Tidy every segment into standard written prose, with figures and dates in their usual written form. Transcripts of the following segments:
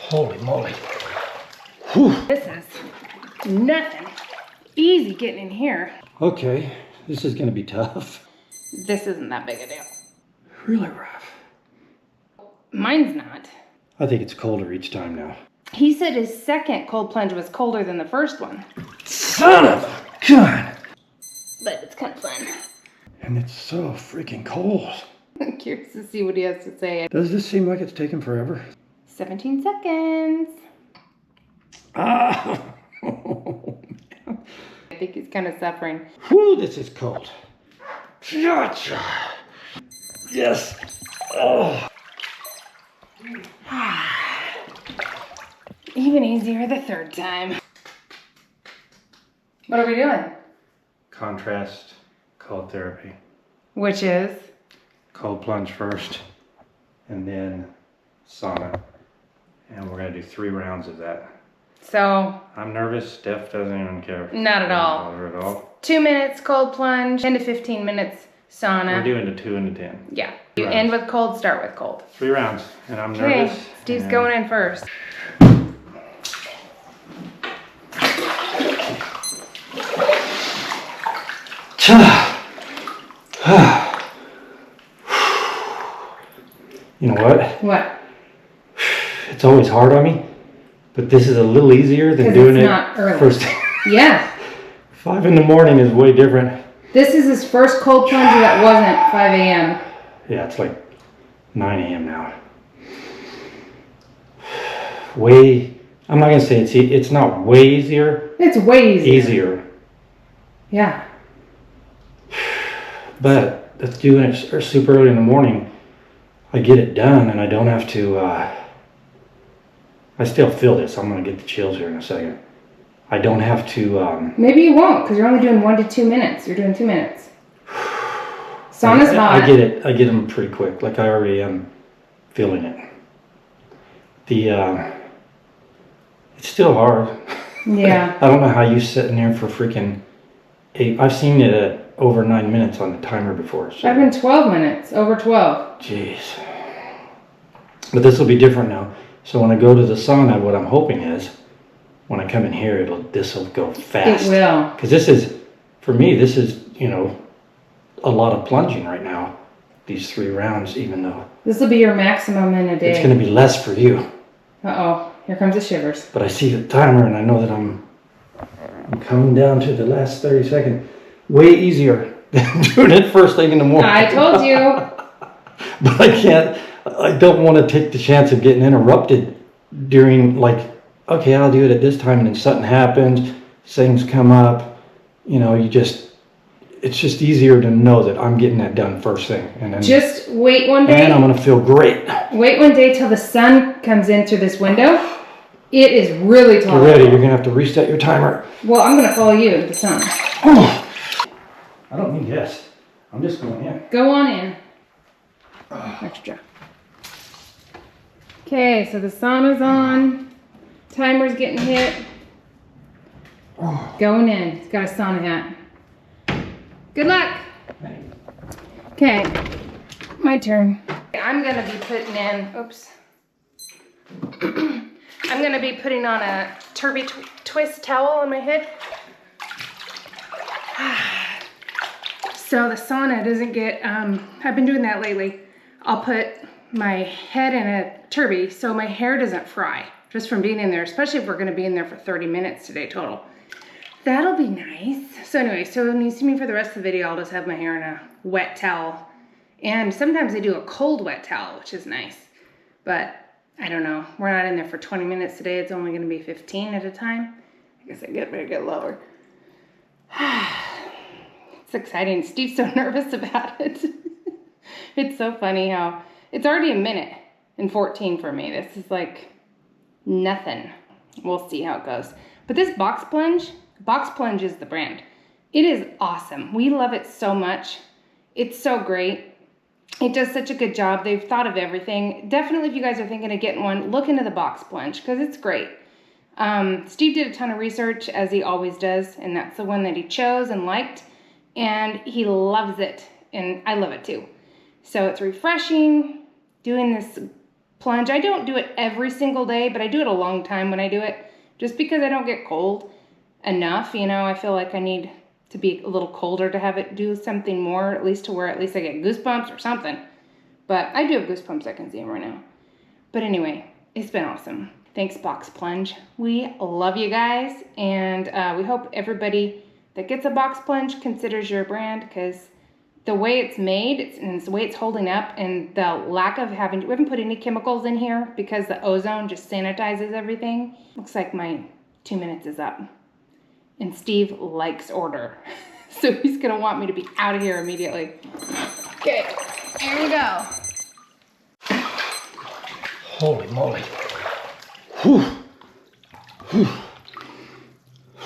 Holy moly. Whew. This is nothing. Easy getting in here. Okay, this is gonna be tough. This isn't that big a deal. Really rough. Mine's not. I think it's colder each time now. He said his second cold plunge was colder than the first one. Son of a gun! But it's kind of fun. And it's so freaking cold. I'm curious to see what he has to say. Does this seem like it's taking forever? 17 seconds. Ah! I think he's kind of suffering. Whew, this is cold. Gotcha. Yes. Oh. Even easier the third time. What are we doing? Contrast cold therapy. Which is? Cold plunge first, and then sauna. And we're gonna do 3 rounds of that. So, I'm nervous. Steph doesn't even care. not at all. Not at all. 2 minutes cold plunge, 10 to 15 minutes sauna. We're doing the 2 and the 10. Yeah. You end with cold, start with cold. 3 rounds, and I'm Okay, nervous. Steve's and going in first. You know what? What? It's always hard on me, but this is a little easier than doing it's it not early. first. Yeah. 5 in the morning is way different. This is his first cold plunge that wasn't 5 a.m. Yeah, it's like 9 a.m. now. I'm not gonna say it's not way easier. It's way easier. Easier. Yeah. But that's doing it super early in the morning. I get it done and I don't have to, I still feel this. I'm going to get the chills here in a second. I don't have to, Maybe you won't, because you're only doing 1 to 2 minutes. You're doing 2 minutes. Sauna's hot. I get it. I get them pretty quick. Like I already am feeling it. It's still hard. Yeah. I don't know how you sit in there for freaking 8. I've seen it at over 9 minutes on the timer before. So. I've been 12 minutes, over 12. Jeez. But this will be different now. So when I go to the sauna, what I'm hoping is, when I come in here, this will go fast. It will. Because this is, for me, this is, you know, a lot of plunging right now. These 3 rounds, even though. This will be your maximum in a day. It's going to be less for you. Uh-oh. Here comes the shivers. But I see the timer and I know that I'm coming down to the last 30 seconds. Way easier than doing it first thing in the morning. I told you. But I don't want to take the chance of getting interrupted during, like, okay, I'll do it at this time and then something happens, things come up, you know, it's just easier to know that I'm getting that done first thing. And then Just wait one day. And I'm going to feel great. Wait one day till the sun comes in through this window. It is really tall. You're ready. You're going to have to reset your timer. Well, I'm going to follow you into the sun. Oh. I don't mean yes. I'm just going in. Go on in. Extra. Okay, so the sauna's on. Timer's getting hit. Going in. He's got a sauna hat. Good luck. Okay, my turn. I'm going to be putting in, oops. I'm going to be putting on a turby twist towel on my head. So the sauna doesn't get, I've been doing that lately. I'll put my head in a turby so my hair doesn't fry just from being in there, especially if we're gonna be in there for 30 minutes today total. That'll be nice. So anyway, so when you see me for the rest of the video, I'll just have my hair in a wet towel. And sometimes I do a cold wet towel, which is nice. But I don't know, we're not in there for 20 minutes today. It's only gonna be 15 at a time. I guess I better get lower. It's exciting. Steve's so nervous about it. It's so funny how it's already a minute and 14 for me. This is like nothing. We'll see how it goes. But this box plunge is the brand. It is awesome. We love it so much. It's so great. It does such a good job. They've thought of everything. Definitely if you guys are thinking of getting one, look into the box plunge because it's great. Steve did a ton of research as he always does, and that's the one that he chose and liked. And he loves it, and I love it too. So it's refreshing, doing this plunge. I don't do it every single day, but I do it a long time when I do it, just because I don't get cold enough. You know, I feel like I need to be a little colder to have it do something more, at least to where at least I get goosebumps or something. But I do have goosebumps, I can see them right now. But anyway, it's been awesome. Thanks, Box Plunge. We love you guys, and we hope everybody that gets a Box Plunge considers your brand, because the way it's made and the way it's holding up, and the lack of we haven't put any chemicals in here because the ozone just sanitizes everything. Looks like my 2 minutes is up. And Steve likes order. So he's gonna want me to be out of here immediately. Okay, here we go. Holy moly. Whew. Whew.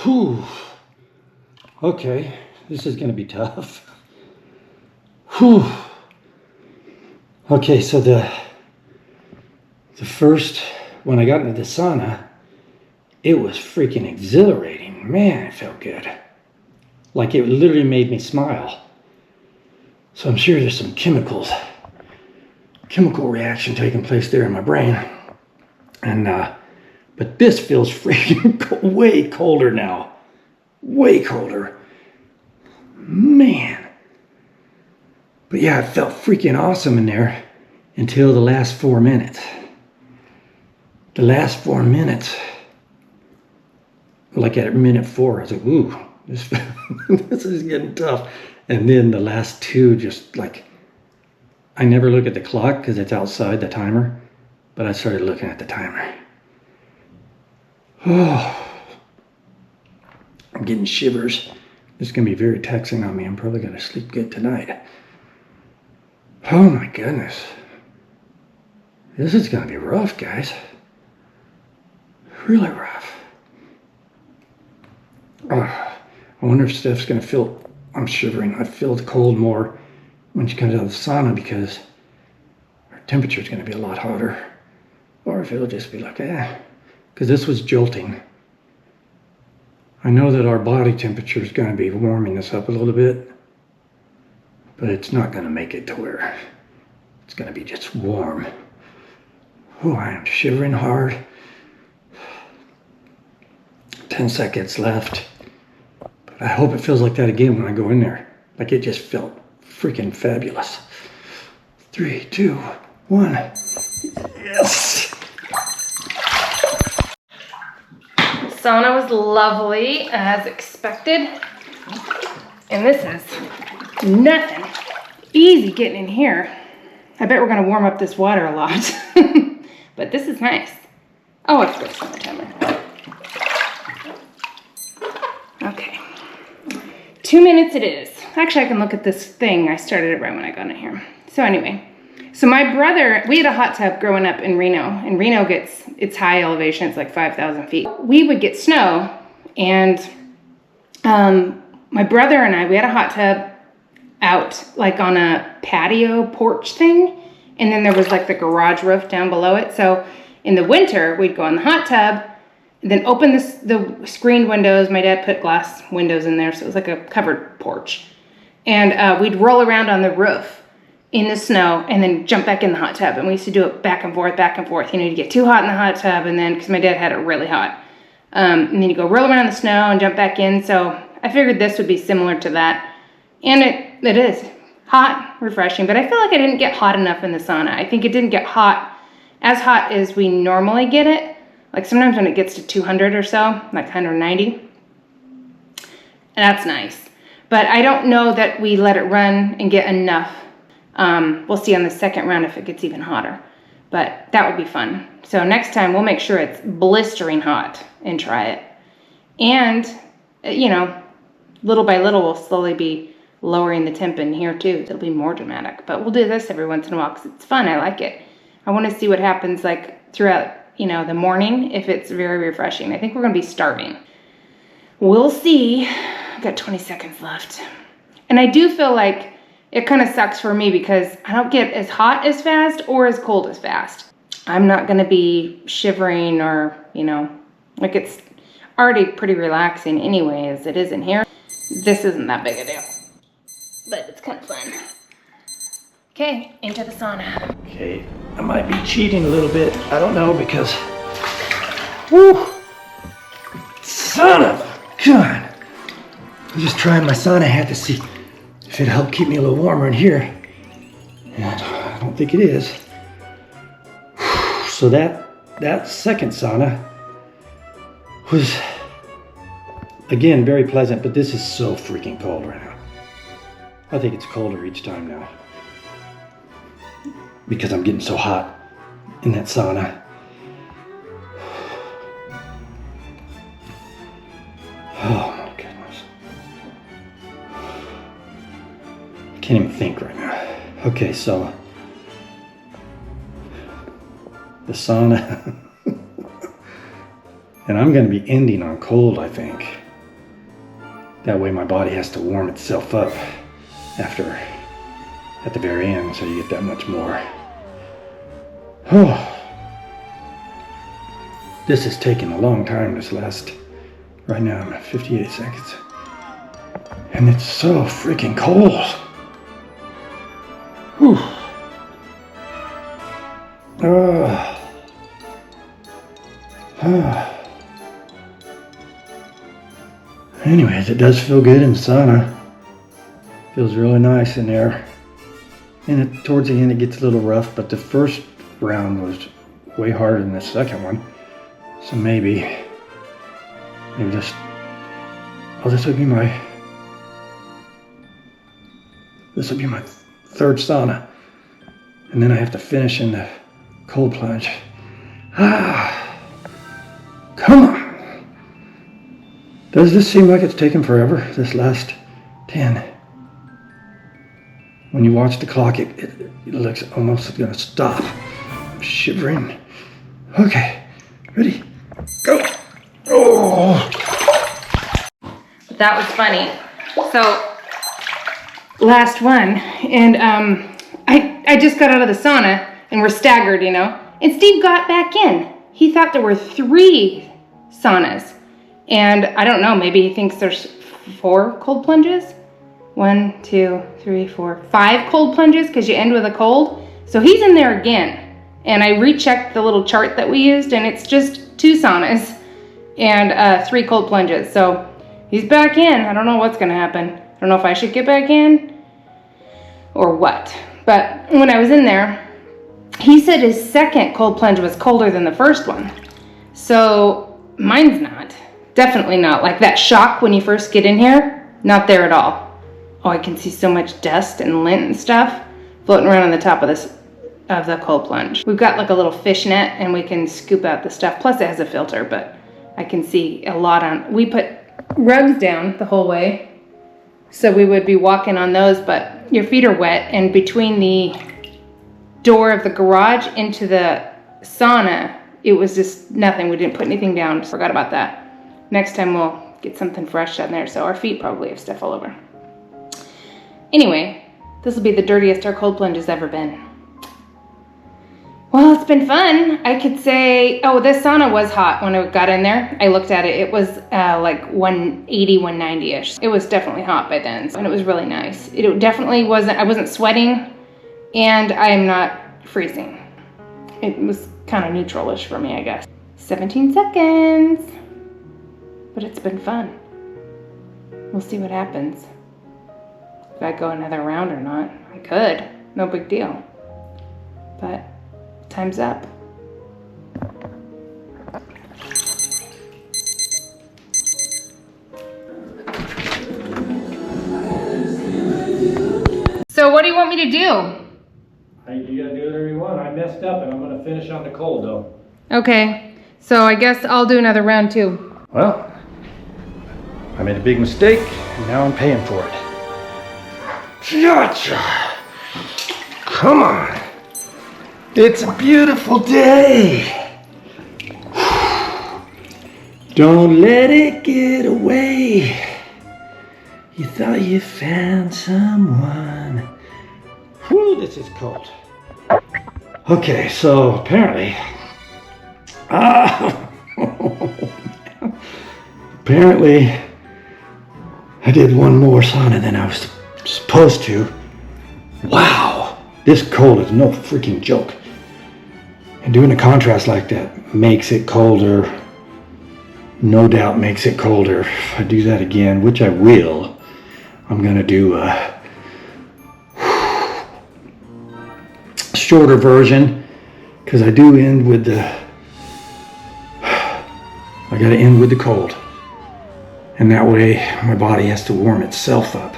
Whew. Okay, this is gonna be tough. Whew. Okay, so the first, when I got into the sauna, it was freaking exhilarating. Man, it felt good. Like it literally made me smile. So I'm sure there's some chemical reaction taking place there in my brain. And, but this feels freaking way colder now. Way colder. Man. But yeah, it felt freaking awesome in there until the last 4 minutes. The last 4 minutes, like at minute 4, I was like, ooh, this is getting tough. And then the last 2, just like, I never look at the clock because it's outside the timer, but I started looking at the timer. Oh, I'm getting shivers. This is going to be very taxing on me. I'm probably going to sleep good tonight. Oh my goodness. This is going to be rough, guys. Really rough. I wonder if Steph's going to feel, I'm shivering. I feel the cold more when she comes out of the sauna because her temperature is going to be a lot hotter. Or if it'll just be like, because this was jolting. I know that our body temperature is going to be warming us up a little bit, but it's not going to make it to where it's going to be just warm. Oh, I am shivering hard. 10 seconds left. But I hope it feels like that again when I go in there. Like it just felt freaking fabulous. 3, 2, 1. Yes! Sauna was lovely, as expected. And this is nothing. Easy getting in here. I bet we're gonna warm up this water a lot. But this is nice. Oh, I forgot to set my timer. Okay. 2 minutes it is. Actually, I can look at this thing. I started it right when I got in here. So anyway, so my brother, we had a hot tub growing up in Reno, and Reno gets, it's high elevation, it's like 5,000 feet. We would get snow, and my brother and I, we had a hot tub out like on a patio porch thing, and then there was like the garage roof down below it. So in the winter, we'd go in the hot tub, and then open the screened windows. My dad put glass windows in there, so it was like a covered porch. And we'd roll around on the roof in the snow and then jump back in the hot tub. And we used to do it back and forth, back and forth. You know, you'd get too hot in the hot tub, and then, because my dad had it really hot. And then you go roll around in the snow and jump back in. So I figured this would be similar to that. And it is hot, refreshing, but I feel like I didn't get hot enough in the sauna. I think it didn't get as hot as we normally get it. Like sometimes when it gets to 200 or so, like 190, that's nice. But I don't know that we let it run and get enough. We'll see on the second round if it gets even hotter, but that would be fun. So next time we'll make sure it's blistering hot and try it. And, you know, little by little, we'll slowly be lowering the temp in here too. It'll be more dramatic, but we'll do this every once in a while because it's fun. I like it. I want to see what happens like throughout, you know, the morning, if it's very refreshing. I think we're going to be starving. We'll see. I've got 20 seconds left. And I do feel like it kind of sucks for me because I don't get as hot as fast or as cold as fast. I'm not going to be shivering or, you know, like it's already pretty relaxing anyway as it is in here. This isn't that big a deal, but it's kind of fun. Okay, into the sauna. Okay, I might be cheating a little bit. I don't know because, whew, son of a gun. I'm just trying my sauna hat to see if it'll help keep me a little warmer in here. And I don't think it is. So that second sauna was, again, very pleasant, but this is so freaking cold right now. I think it's colder each time now because I'm getting so hot in that sauna. Oh my goodness. I can't even think right now. Okay, so the sauna, and I'm going to be ending on cold, I think. That way my body has to warm itself up at the very end, so you get that much more. Oh, this is taking a long time, right now I'm at 58 seconds. And it's so freaking cold. Whew. Anyways, it does feel good in the sauna. Feels really nice in there. And towards the end it gets a little rough, but the first round was way harder than the second one. So maybe just, this will be my third sauna. And then I have to finish in the cold plunge. Come on. Does this seem like it's taken forever, this last 10? When you watch the clock, it looks almost gonna stop. I'm shivering. Okay, ready, go. Oh. That was funny. So, last one, and I just got out of the sauna, and we're staggered, you know, and Steve got back in. He thought there were 3 saunas, and I don't know, maybe he thinks there's 4 cold plunges. 1, 2, 3, 4, 5 cold plunges because you end with a cold. So he's in there again. And I rechecked the little chart that we used, and it's just 2 saunas and 3 cold plunges. So he's back in. I don't know what's going to happen. I don't know if I should get back in or what. But when I was in there, he said his second cold plunge was colder than the first one. So mine's not. Definitely not. Like that shock when you first get in here, not there at all. Oh, I can see so much dust and lint and stuff floating around on the top of the cold plunge. We've got like a little fish net and we can scoop out the stuff. Plus it has a filter, but I can see a lot on. We put rugs down the whole way, so we would be walking on those, but your feet are wet, and between the door of the garage into the sauna, it was just nothing. We didn't put anything down. Forgot about that. Next time we'll get something fresh down there, so our feet probably have stuff all over. Anyway, this will be the dirtiest our cold plunge has ever been. Well, it's been fun. I could say, oh, this sauna was hot when I got in there. I looked at it. It was like 180, 190-ish. It was definitely hot by then, and it was really nice. It definitely wasn't, I wasn't sweating, and I am not freezing. It was kind of neutral-ish for me, I guess. 17 seconds. But it's been fun. We'll see what happens. If I go another round or not. I could. No big deal. But time's up. So what do you want me to do? You gotta do whatever you want. I messed up and I'm gonna finish on the cold though. Okay, so I guess I'll do another round too. Well, I made a big mistake and now I'm paying for it. Gotcha! Come on! It's a beautiful day! Don't let it get away. You thought you found someone. Whew, this is cold. Okay, so apparently, apparently I did one more sauna than I was supposed to. Wow, this cold is no freaking joke. And doing a contrast like that makes it colder. No doubt makes it colder. If I do that again, which I will, I'm gonna do a shorter version, because I do end with I gotta end with the cold. And that way my body has to warm itself up.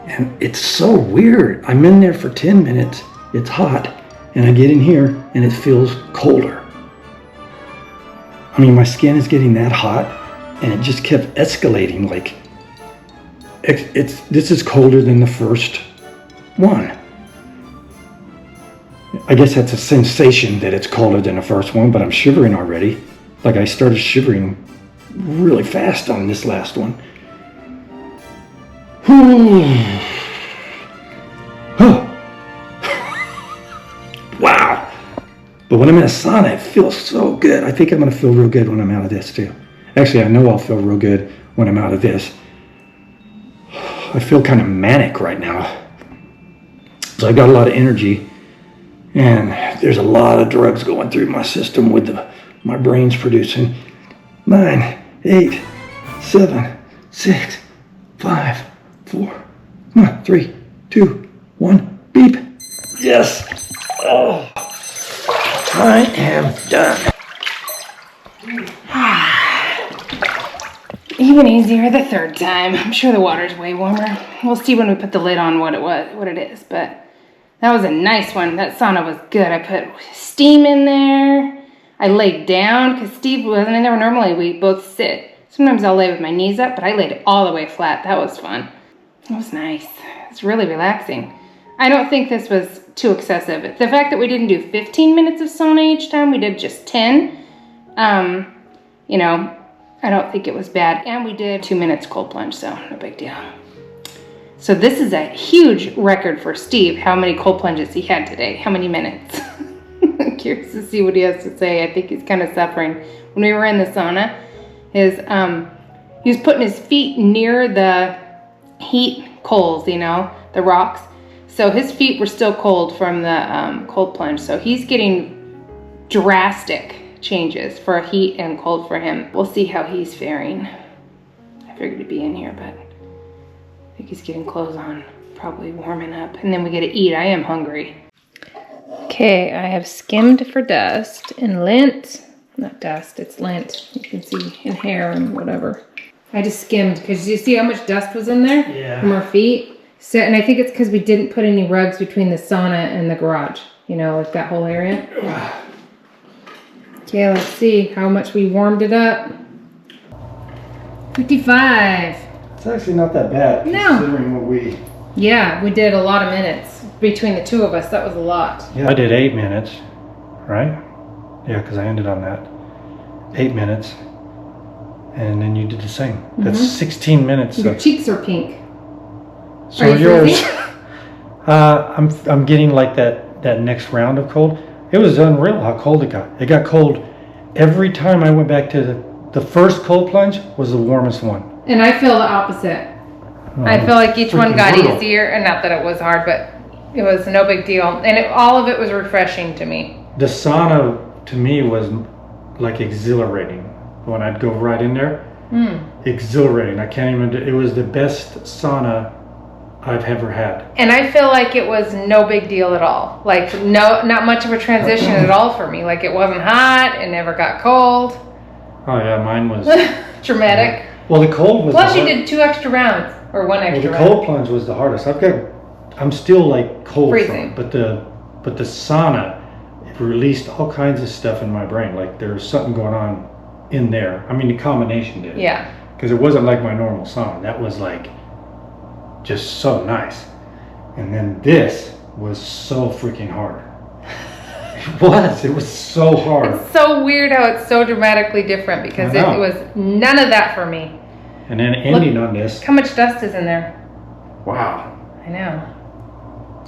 And it's so weird. I'm in there for 10 minutes, it's hot, and I get in here and it feels colder. I mean, my skin is getting that hot, and it just kept escalating. Like, this is colder than the first one. I guess that's a sensation that it's colder than the first one, but I'm shivering already. Like, I started shivering really fast on this last one. Wow. But when I'm in a sauna, it feels so good. I think I'm going to feel real good when I'm out of this too. Actually, I know I'll feel real good when I'm out of this. I feel kind of manic right now. So I've got a lot of energy, and there's a lot of drugs going through my system with my brain's producing. 9, 8, 7, 6, 5, 4, 3, 2, 1, beep. Yes. Oh. I am done. Even easier the third time. I'm sure the water's way warmer. We'll see when we put the lid on what it is, but that was a nice one. That sauna was good. I put steam in there. I laid down because Steve wasn't in there. Normally we both sit. Sometimes I'll lay with my knees up, but I laid it all the way flat. That was fun. It was nice. It's really relaxing. I don't think this was too excessive. The fact that we didn't do 15 minutes of sauna each time, we did just 10. You know, I don't think it was bad. And we did 2 minutes cold plunge, so no big deal. So this is a huge record for Steve, how many cold plunges he had today, how many minutes. I'm curious to see what he has to say. I think he's kind of suffering. When we were in the sauna, he was putting his feet near the heat coals, you know, the rocks. So his feet were still cold from the cold plunge. So he's getting drastic changes for heat and cold for him. We'll see how he's faring. I figured he'd be in here, but I think he's getting clothes on, probably warming up. And then we get to eat. I am hungry. Okay, I have skimmed for dust and lint. Not dust, it's lint. You can see in hair and whatever. I just skimmed because you see how much dust was in there? Yeah. From our feet. So, and I think it's because we didn't put any rugs between the sauna and the garage. You know, like that whole area. Okay, let's see how much we warmed it up. 55. It's actually not that bad, No. considering what we... Yeah, we did a lot of minutes. Between the two of us, that was a lot. Yeah, I did 8 minutes, right? Yeah, because I ended on that. 8 minutes. And then you did the same. That's 16 minutes. Your cheeks are pink. So Are you yours, freezing? I'm getting like that next round of cold. It was unreal how cold it got. It got cold every time I went back to the first cold plunge was the warmest one. And I feel the opposite. I feel like each one got easier, and not that it was hard, but it was no big deal. And all of it was refreshing to me. The sauna to me was like exhilarating when I'd go right in there. Exhilarating. I can't even. It was the best sauna I've ever had. And I feel like it was no big deal at all. Like not much of a transition at all for me. Like it wasn't hot, it never got cold. Oh yeah, mine was dramatic. Well, the cold was. Plus, you did 2 extra rounds or 1 extra round. round. The cold plunge was the hardest. I'm still like cold freezing. But the sauna, it released all kinds of stuff in my brain. Like there's something going on in there. I mean, the combination did. Yeah. Because it wasn't like my normal sauna. That was like just so nice. And then this was so freaking hard. It was so hard. It's so weird how it's so dramatically different because it was none of that for me. And then ending on this. How much dust is in there? Wow. I know.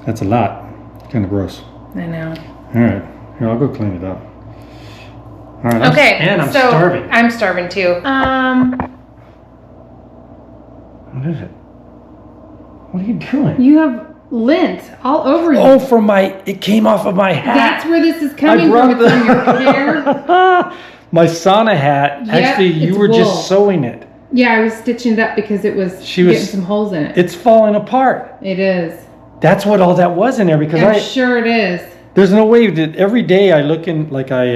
That's a lot. Kind of gross. I know. All right. Here, I'll go clean it up. All right. Okay. I'm starving. I'm starving too. What is it? What are you doing? You have lint all over you. Oh, it came off of my hat. That's where this is coming from. It's on your hair. My sauna hat. Yep, Actually, you it's were wool. just sewing it. Yeah, I was stitching it up because it was getting some holes in it. It's falling apart. It is. That's what all that was in there because I'm sure it is. There's no way that every day I look in, like I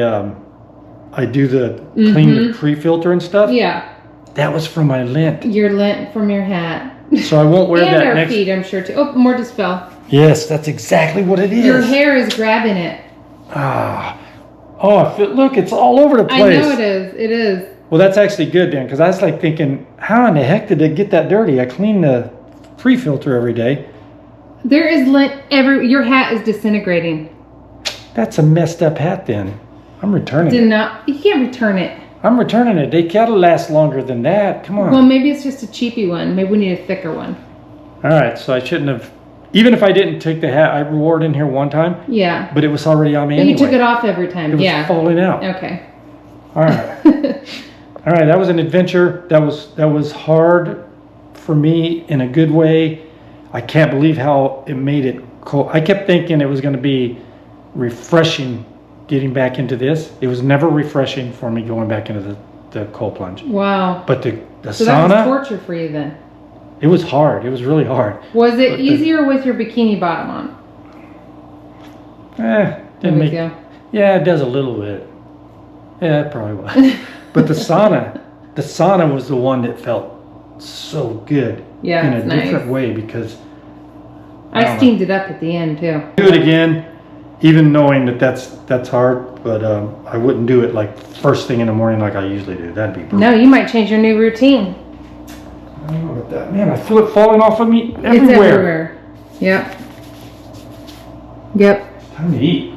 do the clean the pre-filter and stuff. Yeah. That was from my lint. Your lint from your hat. So I won't wear and that our next. feet, I'm sure too. Oh, more just fell. Yes, that's exactly what it is. Your hair is grabbing it. Ah. Oh, look, it's all over the place. I know it is. It is. Well, that's actually good then, because I was like thinking, how in the heck did it get that dirty? I clean the pre-filter every day. There is lint your hat is disintegrating. That's a messed up hat then. I'm returning it. You can't return it. I'm returning it. They gotta last longer than that. Come on. Well, maybe it's just a cheapy one. Maybe we need a thicker one. All right, so I shouldn't have. Even if I didn't take the hat, I wore it in here one time. Yeah. But it was already on me But anyway. you took it off every time. It was falling out. Okay. All right. All right, that was an adventure. That was hard for me in a good way. I can't believe how it made it cold. I kept thinking it was going to be refreshing getting back into this. It was never refreshing for me going back into the cold plunge. Wow. But the So sauna, that was torture for you then. it was hard. It was really hard. Was it easier with your bikini bottom on? Didn't make. Yeah, it does a little bit. Yeah, it probably was. But the sauna was the one that felt so good. Yeah, in a it's nice. different way because I steamed it up at the end too. do it again, even knowing that that's hard. But I wouldn't do it like first thing in the morning like I usually do. That'd be brutal. No, you might change your new routine. I don't know about that. Man, I feel it falling off of me everywhere. It's everywhere. Yep. Yep. Time to eat.